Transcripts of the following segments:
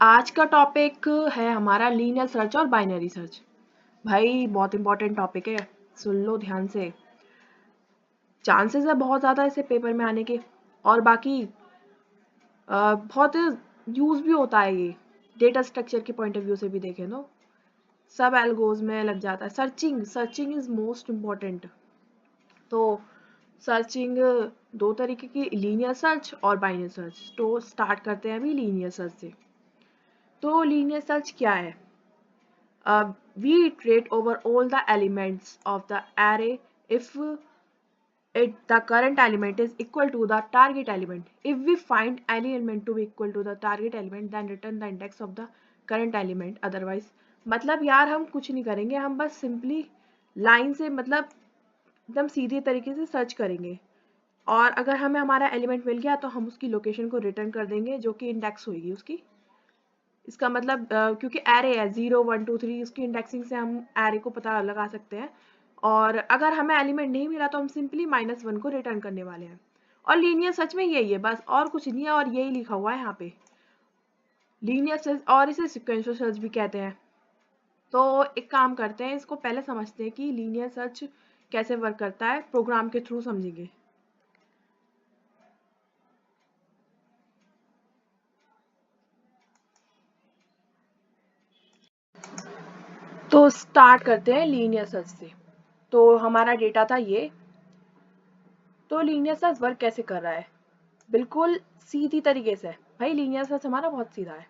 आज का टॉपिक है हमारा लीनियर सर्च और बाइनरी सर्च। भाई बहुत इंपॉर्टेंट टॉपिक है, सुन लो ध्यान से। चांसेस है बहुत ज़्यादा इसे पेपर में आने के, और बाकी बहुत यूज़ भी होता है ये। डेटा स्ट्रक्चर के पॉइंट ऑफ व्यू से भी देखें तो सब एल्गोज में लग जाता है। Searching is most important. तो सर्चिंग दो तरीके की, लीनियर सर्च और बाइनरी सर्च। तो स्टार्ट करते हैं अभी लीनियर सर्च से। तो लीनियर सर्च क्या है? We iterate over all the elements of the array if the current element is equal to the target element. If we find any element to be equal to the target element, then return the index of the current element. Otherwise, मतलब यार हम कुछ नहीं करेंगे, हम बस simply line से मतलब एकदम सीधे तरीके से सर्च करेंगे, और अगर हमें हमारा एलिमेंट मिल गया तो हम उसकी लोकेशन को रिटर्न कर देंगे जो कि इंडेक्स होगी उसकी। इसका मतलब क्योंकि एरे है 0 1 2 3, इसकी इंडेक्सिंग से हम एरे को पता लगा सकते हैं, और अगर हमें एलिमेंट नहीं मिला तो हम सिंपली -1 को रिटर्न करने वाले हैं। और लीनियर सर्च में यही है, बस और कुछ नहीं है, और यही लिखा हुआ है यहाँ पे लीनियर सर्च, और इसे सिक्वेंशियल सर्च भी कहते हैं। तो एक काम करते हैं, इसको पहले समझते हैं कि लीनियर सर्च कैसे वर्क करता है, प्रोग्राम के थ्रू समझेंगे। तो स्टार्ट करते हैं लीनियर सर्च से। तो हमारा डेटा था ये। तो लीनियर सर्च वर्क कैसे कर रहा है? बिल्कुल सीधी तरीके से। भाई लीनियर सर्च हमारा बहुत सीधा है,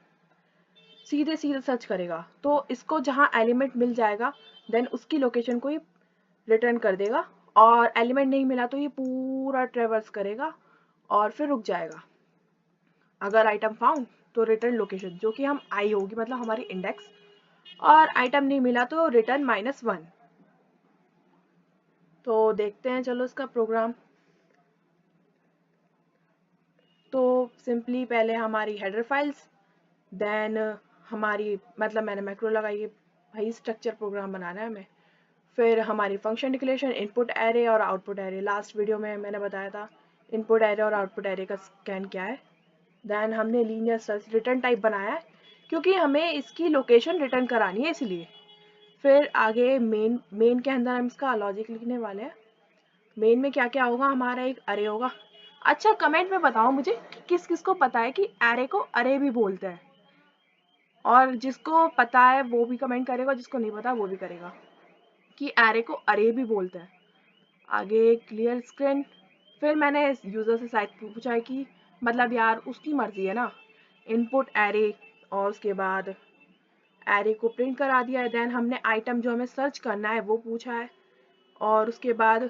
सीधे सीधे सर्च करेगा। तो इसको जहाँ एलिमेंट मिल जाएगा देन उसकी लोकेशन को ही रिटर्न कर देगा, और एलिमेंट नहीं मिला तो ये पूरा ट्रेवर्स करेगा और फिर रुक जाएगा। अगर आइटम फाउंड तो रिटर्न लोकेशन, जो कि हम आई होगी मतलब हमारी इंडेक्स, और आइटम नहीं मिला तो रिटर्न -1। तो देखते हैं चलो इसका प्रोग्राम। तो सिंपली पहले हमारी हेडर फाइल्स, देन हमारी मतलब मैंने मैक्रो लगाई है, भाई स्ट्रक्चर प्रोग्राम बनाना है हमें। फिर हमारी फंक्शन डिक्लेरेशन, इनपुट एरे और आउटपुट एरे। लास्ट वीडियो में मैंने बताया था इनपुट एरे और आउटपुट एरे का स्कैन क्या है। देन हमने लीनियर सर्च रिटर्न टाइप बनाया है क्योंकि हमें इसकी लोकेशन रिटर्न करानी है इसलिए। फिर आगे मेन के अंदर हम इसका लॉजिक लिखने वाले हैं। मेन में क्या क्या होगा, हमारा एक अरे होगा। अच्छा कमेंट में बताओ मुझे किस किस को पता है कि एरे को अरे भी बोलते हैं, और जिसको पता है वो भी कमेंट करेगा, जिसको नहीं पता वो भी करेगा कि एरे को अरे भी बोलते हैं। आगे क्लियर स्क्रीन। फिर मैंने यूज़र से शायद पूछा है कि मतलब यार उसकी मर्जी है ना, इनपुट एरे, और उसके बाद एरे को प्रिंट करा दिया है। देन हमने आइटम जो हमें सर्च करना है वो पूछा है, और उसके बाद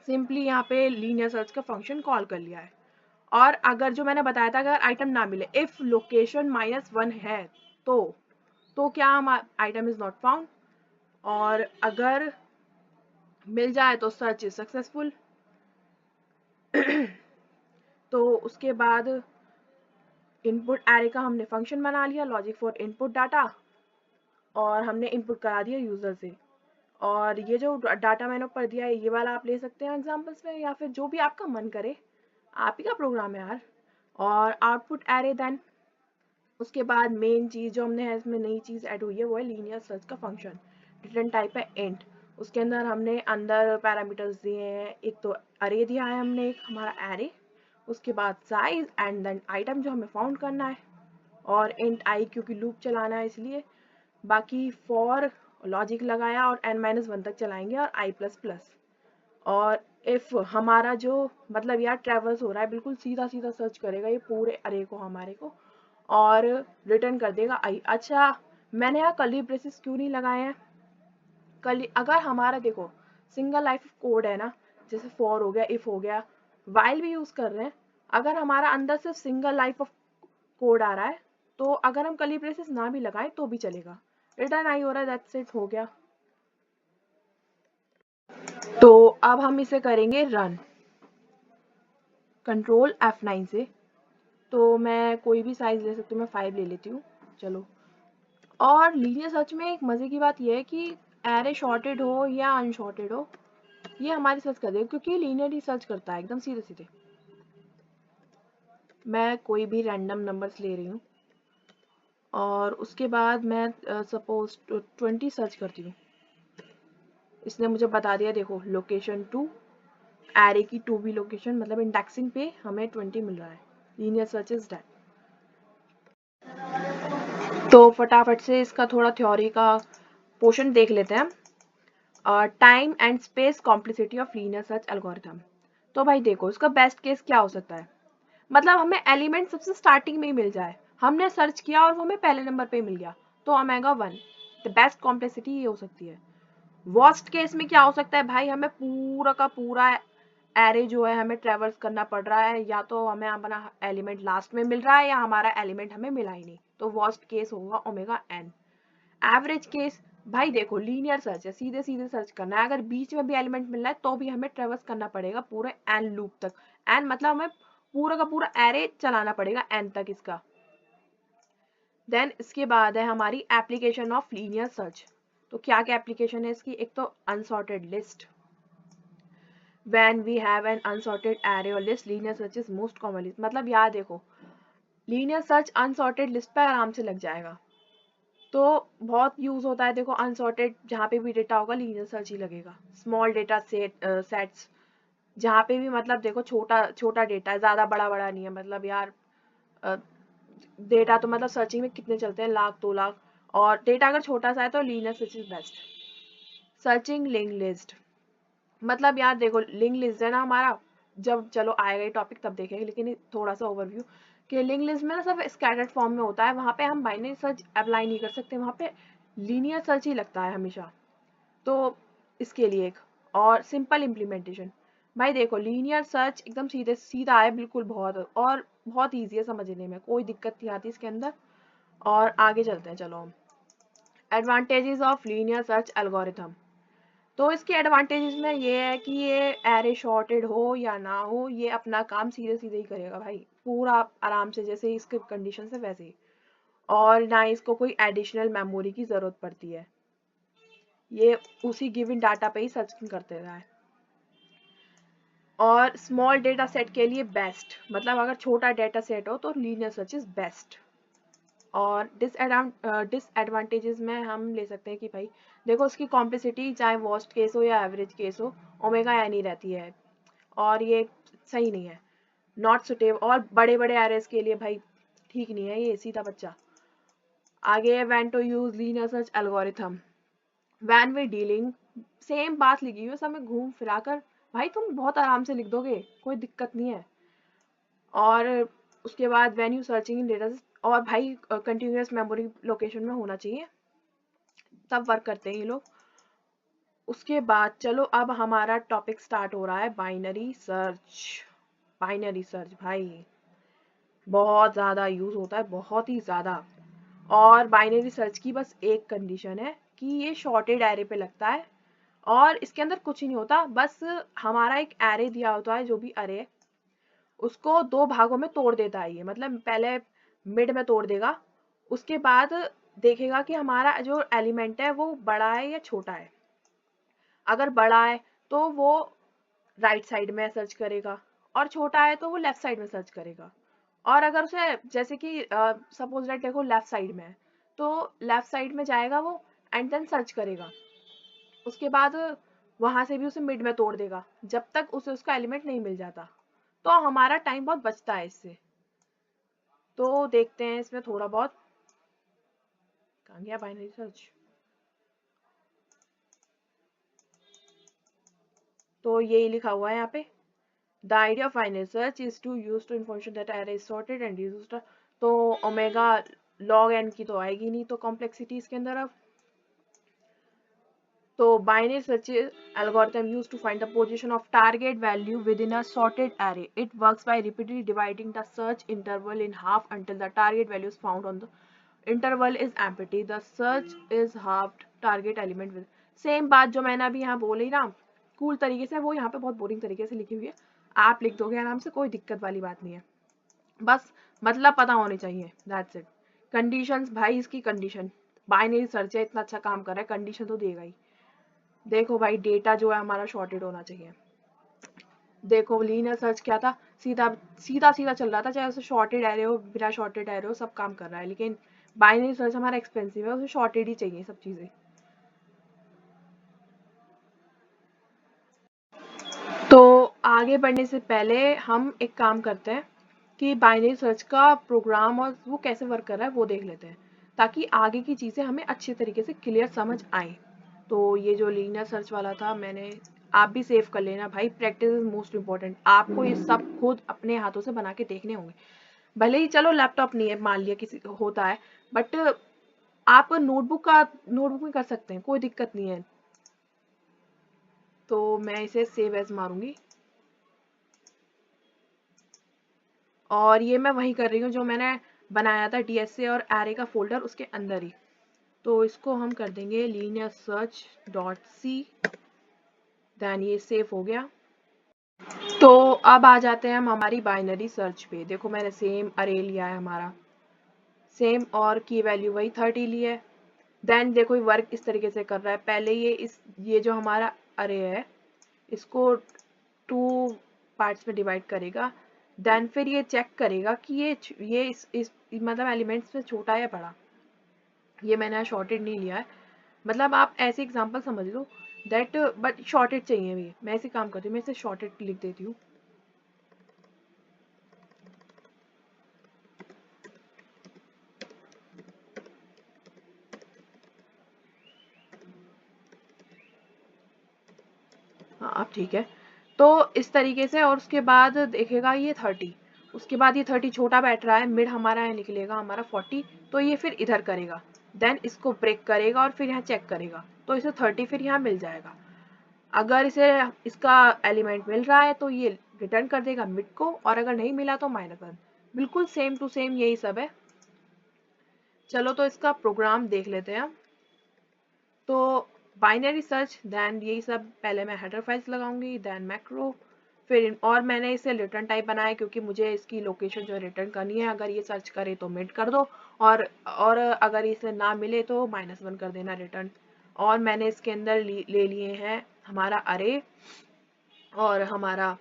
सिंपली यहाँ पे लीनियर सर्च का फंक्शन कॉल कर लिया है। और अगर जो मैंने बताया था अगर आइटम ना मिले, इफ लोकेशन -1 है तो क्या हम आइटम इज नॉट फाउंड, और अगर मिल जाए तो सर्च इज सक्सेसफुल। तो उसके बाद इनपुट एरे का हमने फंक्शन बना लिया, लॉजिक फॉर इनपुट डाटा, और हमने इनपुट करा दिया यूज़र से। और ये जो डाटा मैंने ऊपर दिया है ये वाला आप ले सकते हैं एग्जाम्पल्स में, या फिर जो भी आपका मन करे, आप ही का प्रोग्राम है यार। और आउटपुट एरे, देन उसके बाद मेन चीज़ जो हमने है इसमें नई चीज़ ऐड हुई है वो है लीनियर सर्च का फंक्शन। रिटर्न टाइप है इंट। उसके अंदर हमने अंदर पैरामीटर्स दिए हैं, एक तो अरे दिया है हमने, एक हमारा एरे, उसके बाद साइज, एंड देन आइटम जो हमें फाउंड करना है, और इंट आई क्योंकि लूप चलाना है इसलिए। बाकी फॉर लॉजिक लगाया और n-1 तक चलाएंगे, और i++। और इफ हमारा जो मतलब यार ट्रेवर्स हो रहा है, बिल्कुल सीधा सीधा सर्च करेगा ये पूरे अरे को हमारे को, और रिटर्न कर देगा आई। अच्छा मैंने यहाँ कर्ली ब्रेसेस क्यों नहीं लगाए हैं? कर्ली अगर हमारा देखो सिंगल लाइफ कोड है ना, जैसे फॉर हो गया, इफ हो गया, वाइल भी यूज कर रहे हैं, अगर हमारा अंदर सिर्फ सिंगल लाइफ ऑफ कोड आ रहा है तो अगर हम कर्ली ब्रेसेस ना भी लगाएं तो भी चलेगा। रिटर्न आई हो रहा है, दैट्स इट, हो गया। तो अब हम इसे करेंगे रन कंट्रोल F9 से। तो मैं कोई भी साइज ले सकती हूँ, मैं 5 ले लेती हूँ चलो। और लीनियर सर्च में एक मज़े की बात यह है कि एरे शॉर्टेड हो या अनशॉर्टेड हो, ये हमारी सर्च कर देगा क्योंकि लीनियर ही सर्च करता है एकदम सीधे सीधे। मैं कोई भी रैंडम नंबर्स ले रही हूँ। और उसके बाद मैं सपोज 20 सर्च करती हूँ। इसने मुझे बता दिया, देखो लोकेशन टू, एरे की टू भी लोकेशन, मतलब इंडेक्सिंग पे हमें 20 मिल रहा है। Linear search is done. तो फटाफट से इसका थोड़ा थ्योरी का पोर्शन देख लेते हैं। Time and space complexity of linear search algorithm. तो भाई देखो, इसका बेस्ट केस क्या हो सकता है, मतलब हमें एलिमेंट सबसे स्टार्टिंग में ही मिल जाए, हमने सर्च किया और वो हमें पहले नंबर पे मिल गया, तो ओमेगा 1। द बेस्ट कॉम्प्लेक्सिटी ये हो सकती है। वर्स्ट केस में क्या हो सकता है भाई, हमें पूरा का पूरा एरे जो है हमें ट्रेवर्स करना पड़ रहा है, या तो हमें अपना एलिमेंट लास्ट में मिल रहा है या हमारा एलिमेंट हमें मिला ही नहीं, तो वर्स्ट केस होगा ओमेगा एन। एवरेज केस, भाई देखो लीनियर सर्च है, सीधे सीधे सर्च करना है, अगर बीच में भी एलिमेंट मिल रहा है तो भी हमें ट्रेवर्स करना पड़ेगा पूरे एन लूप तक। एन मतलब हमें पूरा का पूरा एरे चलाना पड़ेगा एन तक इसका। देन इसके बाद है हमारी एप्लीकेशन ऑफ लीनियर सर्च। तो क्या क्या एप्लीकेशन है इसकी, एक तो unsorted list. When we have an unsorted array or list, linear search is most commonly, मतलब यार देखो, लीनियर सर्च अनसॉर्टेड लिस्ट पे आराम से लग जाएगा, तो बहुत यूज होता है। देखो अनसॉर्टेड जहाँ पे भी डेटा होगा लीनियर सर्च ही लगेगा। स्मॉल डेटा सेट्स, जहाँ पे भी मतलब देखो छोटा छोटा डेटा है, ज्यादा बड़ा बड़ा नहीं है, मतलब यार डेटा तो मतलब सर्चिंग में कितने चलते हैं, लाख 2 लाख, और डेटा अगर छोटा सा है तो linear search is best. Searching link list, मतलब यार देखो लिंक लिस्ट है ना हमारा, जब चलो आएगा ये टॉपिक तब देखेंगे, लेकिन थोड़ा सा ओवरव्यू कि लिंक लिस्ट में ना सब स्कैटर्ड फॉर्म में होता है, वहाँ पे हम बाइनरी सर्च अप्लाई नहीं कर सकते, वहाँ पे लीनियर सर्च ही लगता है हमेशा। तो इसके लिए एक और सिंपल इम्प्लीमेंटेशन, भाई देखो लीनियर सर्च एकदम सीधे सीधा है बिल्कुल, बहुत और बहुत ईजी है समझने में, कोई दिक्कत नहीं आती इसके अंदर। और आगे चलते हैं चलो हम। Advantages of linear search algorithm. तो इसके एडवांटेजेस में ये है कि ये एरे शॉर्टेड हो या ना हो, ये अपना काम सीधे सीधे ही करेगा भाई, पूरा आराम से, जैसे इसके कंडीशन है वैसे ही। और ना इसको कोई एडिशनल मेमोरी की जरूरत पड़ती है, ये उसी गिवन डाटा पे ही सर्चिंग करते रहा है। और स्मॉल डेटा सेट के लिए बेस्ट, मतलब अगर छोटा डेटा सेट हो तो लीनियर सर्च इज बेस्ट। और डिसएडवांटेजेस में हम ले सकते हैं कि भाई देखो उसकी कॉम्प्लेक्सिटी चाहे वर्स्ट केस हो या एवरेज केस हो, ओमेगा एन ही रहती है, और ये सही नहीं है, नॉट सुटेबल, और बड़े बड़े एरेस के लिए भाई ठीक नहीं है ये सीधा बच्चा। आगे है when to use linear search algorithm. When we dealing, same बात लिखी हुई है सब में घूम फिरा कर, भाई तुम बहुत आराम से लिख दोगे, कोई दिक्कत नहीं है। और उसके बाद when you searching in data, और भाई कंटिन्यूअस मेमोरी लोकेशन में होना चाहिए, तब वर्क करते हैं ये लोग। उसके बाद चलो अब हमारा टॉपिक स्टार्ट हो रहा है बाइनरी सर्च। बाइनरी सर्च भाई बहुत ज़्यादा यूज़ होता है, बहुत ही ज़्यादा। और बाइनरी सर्च की बस एक कंडीशन है कि ये शॉर्टेड एरे पे लगता है, और इसके अंदर कुछ ही नहीं होता, बस हमारा एक एरे दिया होता है, जो भी एरे है उसको दो भागों में तोड़ देता है ये, मतलब पहले मिड में तोड़ देगा, उसके बाद देखेगा कि हमारा जो एलिमेंट है वो बड़ा है या छोटा है। अगर बड़ा है तो वो राइट साइड में सर्च करेगा, और छोटा है तो वो लेफ्ट साइड में सर्च करेगा। और अगर उसे जैसे कि सपोज दैट देखो लेफ्ट साइड में है, तो लेफ्ट साइड में जाएगा वो एंड देन सर्च करेगा, उसके बाद वहां से भी उसे मिड में तोड़ देगा जब तक उसे उसका एलिमेंट नहीं मिल जाता। तो हमारा टाइम बहुत बचता है इससे। तो देखते हैं इसमें थोड़ा बहुत, कहाँ गया बाइनरी सर्च। तो यही लिखा हुआ है यहाँ पे, the idea of binary search is to use to information that array is sorted and used। तो ओमेगा लॉग एन की तो आएगी नहीं तो कॉम्प्लेक्सिटी इसके अंदर अब। तो binary search algorithm used to find the position of target value within a sorted array. It works by repeatedly dividing the search interval in half until the target value is found on the interval is empty. The search is halved target element with same बात जो मैंने अभी यहाँ बोली ना cool तरीके से, वो यहाँ पे बहुत बोरिंग तरीके से लिखी हुई है, आप लिख दोगे आराम से, कोई दिक्कत वाली बात नहीं है, बस मतलब पता होनी चाहिए, दैट्स इट। कंडीशंस, भाई इसकी कंडीशन, बाइनरी सर्च है, इतना अच्छा काम कर रहा है, कंडीशन तो देगा ही। देखो भाई डेटा जो है हमारा शॉर्टेड होना चाहिए। देखो लीनियर सर्च क्या था, सीधा सीधा सीधा चल रहा था, चाहे उसे शॉर्टेड एरे हो बिना शॉर्टेड एरे हो सब काम कर रहा है, लेकिन बाइनरी सर्च हमारा एक्सपेंसिव है, उसे शॉर्टेड ही चाहिए सब चीज़ें। तो आगे बढ़ने से पहले हम एक काम करते हैं कि बाइनरी सर्च का प्रोग्राम और वो कैसे वर्क कर रहा है वो देख लेते हैं, ताकि आगे की चीज़ें हमें अच्छे तरीके से क्लियर समझ आए। तो ये जो लीनियर सर्च वाला था मैंने, आप भी सेव कर लेना भाई, प्रैक्टिस इज मोस्ट इम्पोर्टेंट। आपको ये सब खुद अपने हाथों से बना के देखने होंगे, भले ही चलो लैपटॉप नहीं है, मान लिया किसी को होता है, बट आप नोटबुक में कर सकते हैं, कोई दिक्कत नहीं है। तो मैं इसे सेव एज मारूंगी, और ये मैं वही कर रही हूँ जो मैंने बनाया था डीएसए और एरे का फोल्डर उसके अंदर ही। तो इसको हम कर देंगे linear search dot C, then ये सेव हो गया। तो अब आ जाते हैं हम हमारी बाइनरी सर्च पे। देखो मैंने सेम अरे लिया है हमारा, सेम, और की वैल्यू वही 30 ली है। देन देखो ये वर्क इस तरीके से कर रहा है, पहले ये जो हमारा अरे है इसको 2 पार्ट्स में डिवाइड करेगा, देन फिर ये चेक करेगा कि ये इस मतलब एलिमेंट्स में छोटा है या बड़ा। ये मैंने शॉर्टेड नहीं लिया है, मतलब आप ऐसे एग्जांपल समझ लो दैट, बट शॉर्टेड चाहिए भी। मैं ऐसे काम करती हूँ, मैं इसे शॉर्टेड लिख देती हूँ। हाँ अब ठीक है। तो इस तरीके से, और उसके बाद देखेगा ये 30, उसके बाद ये 30 छोटा बैठ रहा है, मिड हमारा यहाँ निकलेगा हमारा 40, तो ये फिर इधर करेगा, देन इसको ब्रेक करेगा और फिर यहाँ चेक करेगा, तो इसे 30 फिर यहाँ मिल जाएगा। अगर इसे इसका एलिमेंट मिल रहा है तो ये रिटर्न कर देगा मिड को, और अगर नहीं मिला तो -1। बिल्कुल सेम टू सेम यही सब है। चलो तो इसका प्रोग्राम देख लेते हैं हम। तो बाइनरी सर्च, देन यही सब, पहले मैं हेडर फाइल्स लगाऊंगी, देन मैक्रो, फिर और मैंने इसे रिटर्न टाइप बनाया क्योंकि मुझे इसकी लोकेशन जो रिटर्न करनी है, अगर ये सर्च करे तो मिड कर दो, और अगर इसे ना मिले तो -1 कर देना रिटर्न। और मैंने इसके अंदर ले लिए हैं हमारा अरे और हमारा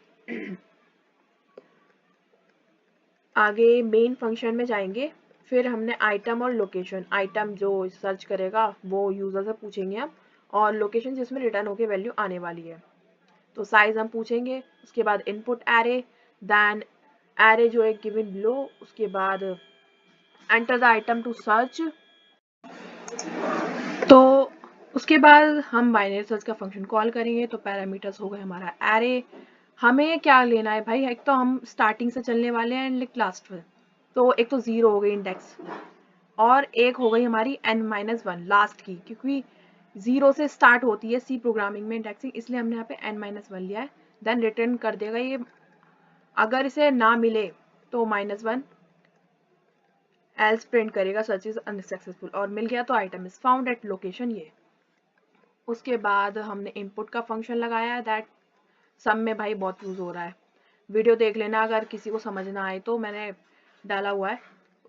आगे मेन फंक्शन में जाएंगे, फिर हमने आइटम और लोकेशन, आइटम जो सर्च करेगा वो यूजर से पूछेंगे हम, और लोकेशन जिसमें रिटर्न होके वैल्यू आने वाली है। तो साइज हम पूछेंगे, उसके बाद इनपुट एरे, देन एरे जो है गिवन बिलो, उसके बाद enter the item to search. तो उसके बाद हम बाइनरी सर्च का फंक्शन कॉल करेंगे। तो पैरामीटर्स हो गए हमारा एरे, हमें क्या लेना है भाई, एक तो हम स्टार्टिंग से चलने वाले हैं एंड लास्ट में, तो एक तो 0 हो गई इंडेक्स, और एक हो गई हमारी n-1 लास्ट की, क्योंकि 0 से स्टार्ट होती है सी प्रोग्रामिंग में इंडेक्सिंग, इसलिए हमने यहाँ पे n-1 लिया है। देन रिटर्न कर देगा ये, अगर इसे ना मिले तो -1, एल्स प्रिंट करेगा सर्च इज अनसक्सेसफुल, और मिल गया तो item is found at location ये। उसके बाद हमने इनपुट का फंक्शन लगाया है, दैट सब में भाई बहुत यूज हो रहा है, वीडियो देख लेना अगर किसी को समझ ना आए तो, मैंने डाला हुआ है।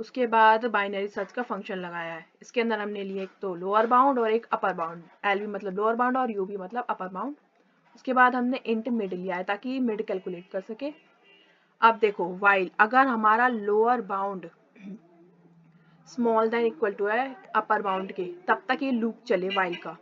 उसके बाद बाइनरी सर्च का फंक्शन लगाया है, इसके अंदर हमने लिए एक तो लोअर बाउंड और एक अपर बाउंड, एल भी मतलब लोअर बाउंड और यू भी मतलब अपर बाउंड। उसके बाद हमने इंट मिड लिया है ताकि मिड कैलकुलेट कर सके। अब देखो वाइल, अगर हमारा lower bound small then equal to है अपर बाउंड के, तब तक ये लूप चले वाइल का।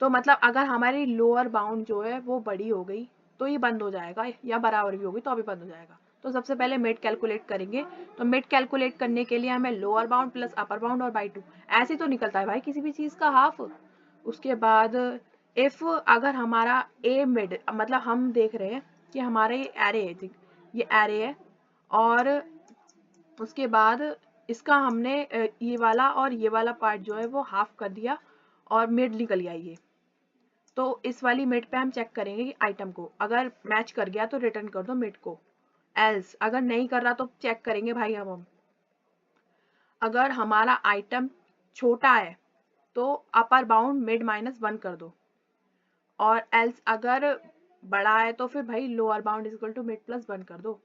तो मतलब अगर हमारी लोअर बाउंड जो है वो बड़ी हो गई तो ये बंद हो जाएगा, या बराबर भी होगी तो अभी बंद हो जाएगा। तो सबसे पहले मिड कैलकुलेट करेंगे, तो मिड कैलकुलेट करने के लिए हमें lower bound plus upper bound और बाई 2, ऐसे तो निकलता है भाई किसी भी चीज का हाफ। उसके बाद इफ अगर हमारा ए मिड, मतलब हम देख रहे हैं कि हमारे ये एरे है, ये एरे है, और उसके बाद इसका हमने ये वाला और ये वाला पार्ट जो है वो हाफ कर दिया, और मिड निकल गया ये। तो इस वाली मिड पे हम चेक करेंगे कि आइटम को अगर मैच कर गया तो रिटर्न कर दो मिड को, एल्स अगर नहीं कर रहा तो चेक करेंगे भाई हम अगर हमारा आइटम छोटा है तो अपर बाउंड मिड -1 कर दो, और एल्स अगर बड़ा है तो फिर भाई lower bound is equal to mid +1 कर दो।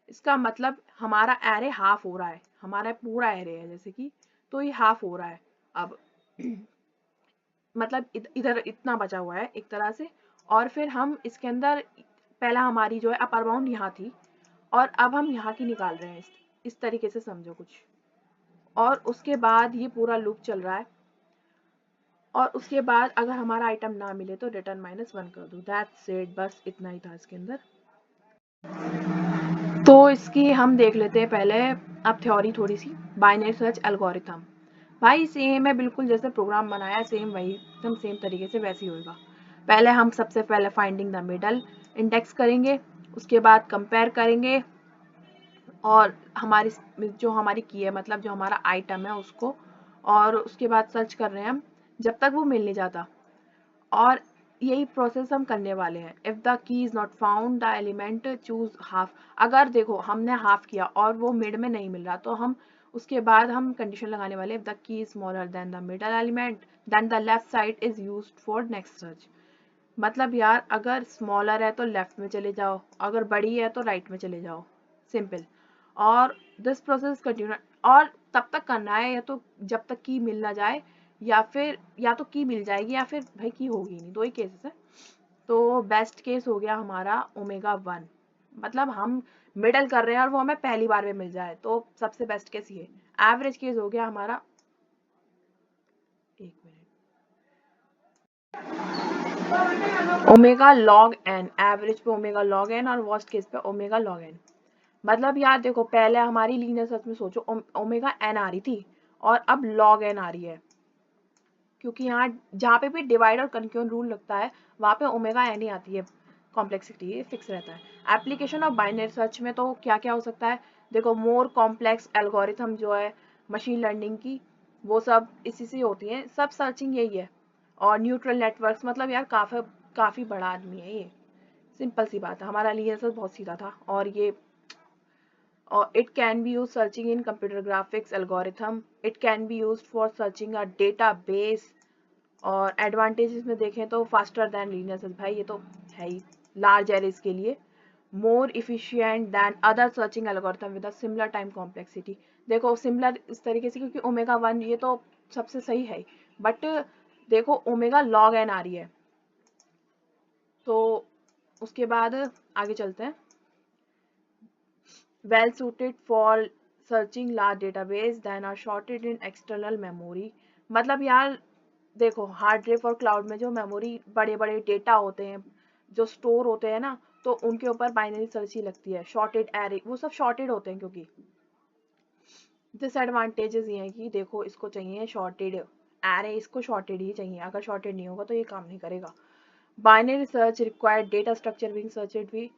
इसका मतलब हमारा एरे हाफ हो रहा है, हमारा पूरा एरे है जैसे कि, तो ये हाफ हो रहा है अब मतलब इधर इतना बचा हुआ है एक तरह से। और फिर हम इसके अंदर, पहला हमारी जो है अपर बाउंड यहाँ थी, और अब हम यहाँ की निकाल रहे हैं, इस तरीके से समझो कुछ। और उसके बाद ये पूरा लूप चल रहा है, और उसके बाद अगर हमारा आइटम ना मिले तो रिटर्न -1 कर दो। दैट्स इट, बस इतना ही था इसके अंदर। तो इसकी हम देख लेते हैं पहले अब थ्योरी थोड़ी सी। बाइनरी सर्च एल्गोरिथम भाई सेम है, बिल्कुल जैसे प्रोग्राम बनाया सेम वही एकदम सेम तरीके से वैसे ही होगा। पहले हम सबसे पहले फाइंडिंग द मिडल इंडेक्स करेंगे, उसके बाद कंपेयर करेंगे और जो हमारी की है मतलब जो हमारा आइटम है उसको, और उसके बाद सर्च कर रहे हैं हम जब तक वो मिल नहीं जाता। और यही प्रोसेस हम करने वाले हैं। If the key is not found the element choose half. अगर देखो हमने हाफ किया और वो मिड में नहीं मिल रहा तो हम उसके बाद हम कंडीशन लगाने वाले, if the key is smaller than the middle element then the left side is used for next search. मतलब यार अगर स्मॉलर है तो लेफ्ट में चले जाओ, अगर बड़ी है तो राइट में चले जाओ, सिंपल। और दिस प्रोसेस कंटिन्यू, और तब तक करना है या तो जब तक की मिल ना जाए, या फिर या तो की मिल जाएगी या फिर भाई की होगी नहीं, दो ही केसेस है। तो बेस्ट केस हो गया हमारा ओमेगा 1, मतलब हम मिडल कर रहे हैं और वो हमें पहली बार में मिल जाए, तो सबसे बेस्ट केस ये। एवरेज केस हो गया हमारा, एक minute, omega log n, average पे ओमेगा लॉग एन और वर्स्ट केस पे ओमेगा लॉग एन। मतलब यार देखो पहले हमारी लीनियर सर्च में सोचो ओमेगा एन आ रही थी और अब लॉग एन आ रही है, क्योंकि यहाँ जहाँ पे भी डिवाइड और कंक्यून रूल लगता है वहाँ पे ओमेगा एन ही आती है, कॉम्प्लेक्सिटी फिक्स रहता है। एप्लीकेशन ऑफ बाइनरी सर्च में तो क्या क्या हो सकता है, देखो मोर कॉम्प्लेक्स एल्गोरिथम जो है मशीन लर्निंग की, वो सब इसी से होती हैं, सब सर्चिंग यही है। और न्यूट्रल नेटवर्क्स, मतलब यार काफ़ी काफ़ी बड़ा आदमी है ये, सिंपल सी बात है, हमारा लिए सर बहुत सीधा था। और ये or it can be used searching in computer graphics algorithm, it can be used for searching a database। और एडवांटेजेस में देखें तो फास्टर दैन लीनियर सर्च, भाई ये तो है ही, लार्ज एरेज के लिए more efficient than other searching algorithm with a similar time complexity. देखो सिमिलर इस तरीके से क्योंकि ओमेगा 1 ये तो सबसे सही है, बट देखो ओमेगा लॉग एन आ रही है। तो उसके बाद आगे चलते हैं। well suited for searching large database than are shorted in external memory। मतलब यार देखो हार्ड ड्राइव और क्लाउड में जो मेमोरी बड़े बड़े डेटा होते हैं जो स्टोर होते हैं ना, तो उनके ऊपर बाइनरी सर्च ही लगती है, शॉर्टेड एरे वो सब शॉर्टेड होते हैं। क्योंकि डिसएडवांटेजेस ये हैं कि देखो इसको चाहिए शॉर्टेड एरे, इसको शॉर्टेड ही चाहिए, अगर शॉर्टेड नहीं होगा तो ये काम नहीं करेगा। Binary search required data structure being searched भी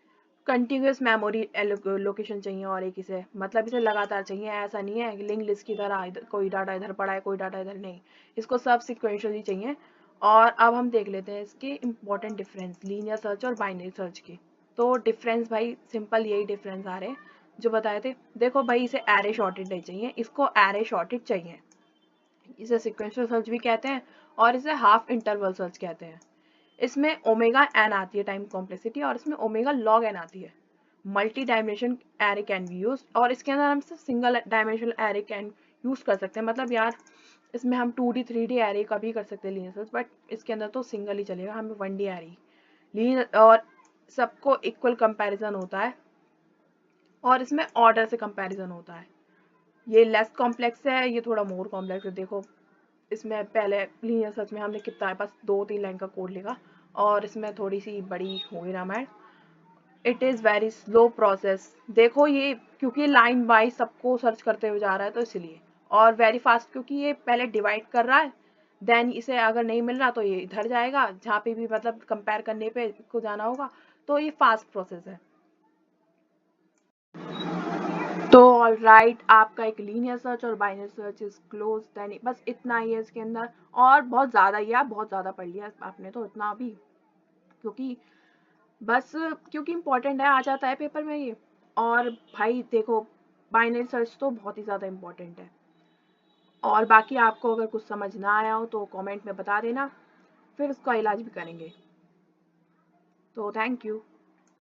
कंटिन्यूस मेमोरी लोकेशन चाहिए, और एक इसे मतलब इसे लगातार चाहिए, ऐसा नहीं है लिंक लिस्ट की तरह कोई डाटा इधर पड़ा है कोई डाटा इधर नहीं, इसको सब सिक्वेंशियली चाहिए। और अब हम देख लेते हैं इसके इंपॉर्टेंट डिफरेंस लीनियर सर्च और बाइनरी सर्च की। तो डिफरेंस भाई सिंपल यही डिफरेंस आ रहे हैं जो बताए थे। देखो भाई इसे एरे शॉर्टेड नहीं चाहिए, इसको एरे शॉर्टेड चाहिए, इसे सिक्वेंशियल सर्च भी कहते हैं और इसे हाफ इंटरवल सर्च कहते हैं। इसमें ओमेगा एन आती है टाइम कॉम्प्लेक्सिटी और इसमें ओमेगा लॉग एन आती है। Multi dimension array can be use, और इसके अंदर हम सिर्फ single dimensional array can use कर सकते हैं। मतलब यार इसमें हम 2D 3D एरे का भी कर सकते हैं लीनियर सर्च, बट इसके अंदर तो सिंगल ही चलेगा, हमें 1D एरे लीनियर, और सबको इक्वल कंपैरिजन होता है और इसमें ऑर्डर से कंपैरिजन होता है। ये लेस कॉम्प्लेक्स है, ये थोड़ा मोर कॉम्प्लेक्स है। देखो इसमें पहले लीनियर सर्च में हमने कितना है, बस 2-3 लाइन का कोड लिखा, और इसमें थोड़ी सी बड़ी हो गई Ramayan. It is very slow process, देखो ये क्योंकि लाइन वाइज सबको सर्च करते हुए जा रहा है तो इसलिए, और वेरी फास्ट क्योंकि ये पहले डिवाइड कर रहा है, देन इसे अगर नहीं मिल रहा तो ये इधर जाएगा जहाँ पे भी मतलब कंपेयर करने पे को जाना होगा, तो ये फास्ट प्रोसेस है। तो ऑल राइट, आपका एक लीनियर सर्च और binary search is close then, बस इतना ही है इसके अंदर, और बहुत ज़्यादा ही, आप बहुत ज़्यादा पढ़ लिया आपने तो इतना अभी, क्योंकि बस क्योंकि इम्पोर्टेंट है, आ जाता है पेपर में ये। और भाई देखो बाइनरी सर्च तो बहुत ही ज़्यादा इम्पोर्टेंट है। और बाकी आपको अगर कुछ समझ ना आया हो तो कमेंट में बता देना, फिर उसका इलाज भी करेंगे। तो थैंक यू।